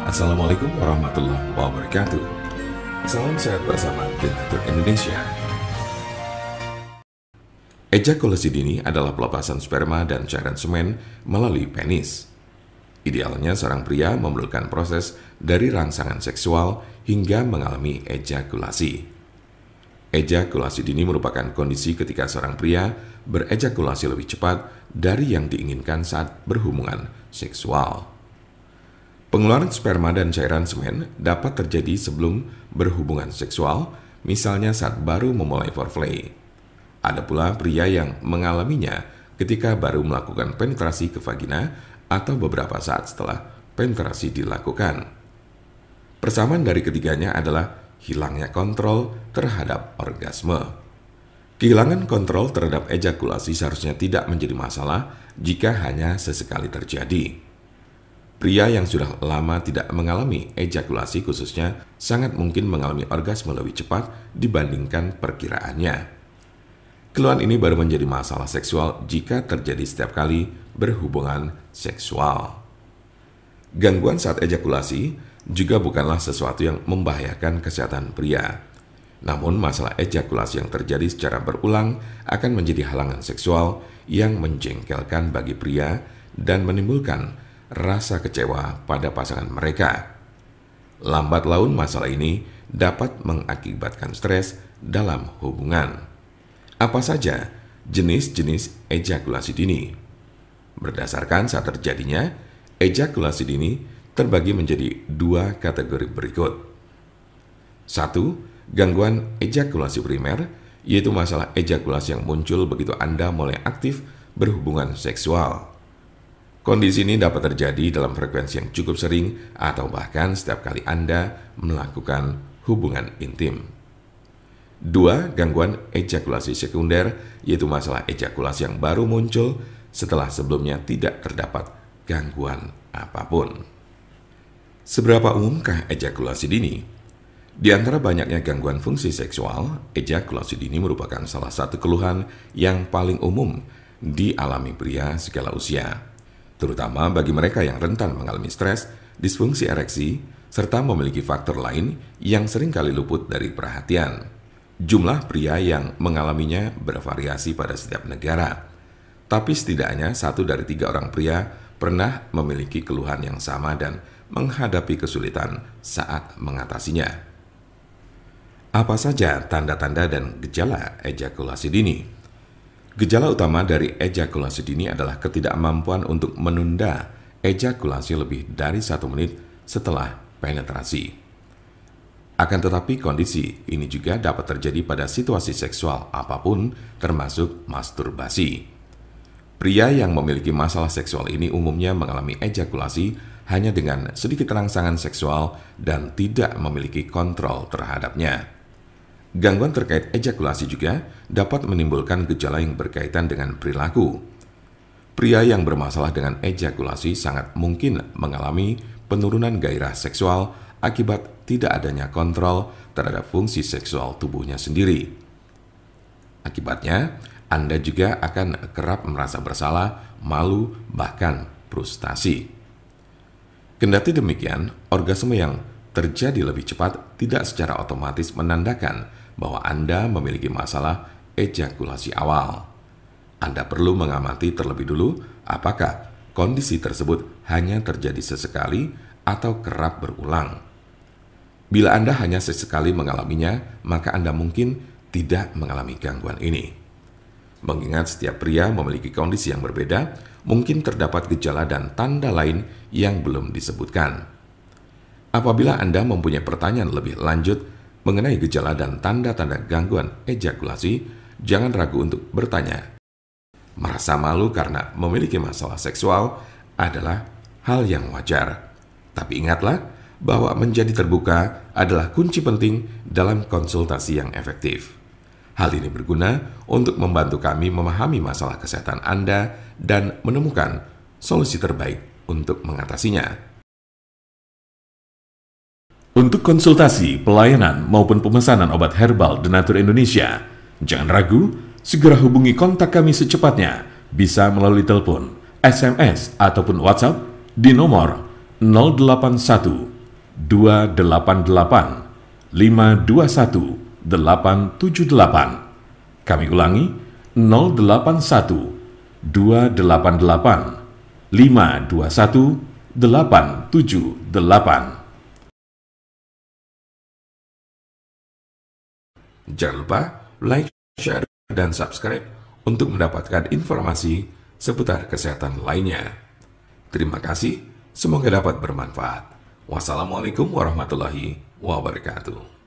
Assalamualaikum warahmatullahi wabarakatuh. Salam sehat bersama Donatur Indonesia. Ejakulasi dini adalah pelepasan sperma dan cairan semen melalui penis. Idealnya seorang pria memerlukan proses dari rangsangan seksual hingga mengalami ejakulasi. Ejakulasi dini merupakan kondisi ketika seorang pria berejakulasi lebih cepat dari yang diinginkan saat berhubungan seksual. Pengeluaran sperma dan cairan semen dapat terjadi sebelum berhubungan seksual, misalnya saat baru memulai foreplay. Ada pula pria yang mengalaminya ketika baru melakukan penetrasi ke vagina atau beberapa saat setelah penetrasi dilakukan. Persamaan dari ketiganya adalah hilangnya kontrol terhadap orgasme. Kehilangan kontrol terhadap ejakulasi seharusnya tidak menjadi masalah jika hanya sesekali terjadi. Pria yang sudah lama tidak mengalami ejakulasi khususnya sangat mungkin mengalami orgasme lebih cepat dibandingkan perkiraannya. Keluhan ini baru menjadi masalah seksual jika terjadi setiap kali berhubungan seksual. Gangguan saat ejakulasi juga bukanlah sesuatu yang membahayakan kesehatan pria. Namun masalah ejakulasi yang terjadi secara berulang akan menjadi halangan seksual yang menjengkelkan bagi pria dan menimbulkan rasa kecewa pada pasangan mereka. Lambat laun masalah ini dapat mengakibatkan stres dalam hubungan. Apa saja jenis-jenis ejakulasi dini? Berdasarkan saat terjadinya, ejakulasi dini terbagi menjadi dua kategori berikut. 1. Gangguan ejakulasi primer, yaitu masalah ejakulasi yang muncul begitu Anda mulai aktif berhubungan seksual. Kondisi ini dapat terjadi dalam frekuensi yang cukup sering atau bahkan setiap kali Anda melakukan hubungan intim. 2. Gangguan ejakulasi sekunder, yaitu masalah ejakulasi yang baru muncul setelah sebelumnya tidak terdapat gangguan apapun. Seberapa umumkah ejakulasi dini? Di antara banyaknya gangguan fungsi seksual, ejakulasi dini merupakan salah satu keluhan yang paling umum dialami pria segala usia, terutama bagi mereka yang rentan mengalami stres, disfungsi ereksi, serta memiliki faktor lain yang seringkali luput dari perhatian. Jumlah pria yang mengalaminya bervariasi pada setiap negara, tapi setidaknya 1 dari 3 orang pria pernah memiliki keluhan yang sama dan menghadapi kesulitan saat mengatasinya. Apa saja tanda-tanda dan gejala ejakulasi dini? Gejala utama dari ejakulasi dini adalah ketidakmampuan untuk menunda ejakulasi lebih dari 1 menit setelah penetrasi. Akan tetapi kondisi ini juga dapat terjadi pada situasi seksual apapun termasuk masturbasi. Pria yang memiliki masalah seksual ini umumnya mengalami ejakulasi hanya dengan sedikit rangsangan seksual dan tidak memiliki kontrol terhadapnya. Gangguan terkait ejakulasi juga dapat menimbulkan gejala yang berkaitan dengan perilaku. Pria yang bermasalah dengan ejakulasi sangat mungkin mengalami penurunan gairah seksual akibat tidak adanya kontrol terhadap fungsi seksual tubuhnya sendiri. Akibatnya, Anda juga akan kerap merasa bersalah, malu, bahkan frustasi. Kendati demikian, orgasme yang terjadi lebih cepat tidak secara otomatis menandakan bahwa Anda memiliki masalah ejakulasi awal. Anda perlu mengamati terlebih dulu apakah kondisi tersebut hanya terjadi sesekali atau kerap berulang. Bila Anda hanya sesekali mengalaminya, maka Anda mungkin tidak mengalami gangguan ini. Mengingat setiap pria memiliki kondisi yang berbeda, mungkin terdapat gejala dan tanda lain yang belum disebutkan. Apabila Anda mempunyai pertanyaan lebih lanjut mengenai gejala dan tanda-tanda gangguan ejakulasi, jangan ragu untuk bertanya. Merasa malu karena memiliki masalah seksual adalah hal yang wajar. Tapi ingatlah bahwa menjadi terbuka adalah kunci penting dalam konsultasi yang efektif. Hal ini berguna untuk membantu kami memahami masalah kesehatan Anda dan menemukan solusi terbaik untuk mengatasinya. Untuk konsultasi, pelayanan, maupun pemesanan obat herbal Donatur Indonesia, jangan ragu, segera hubungi kontak kami secepatnya, bisa melalui telepon, SMS, ataupun WhatsApp di nomor 081 288 521 878. Kami ulangi, 081 288 521 878. Jangan lupa like, share, dan subscribe untuk mendapatkan informasi seputar kesehatan lainnya. Terima kasih, semoga dapat bermanfaat. Wassalamualaikum warahmatullahi wabarakatuh.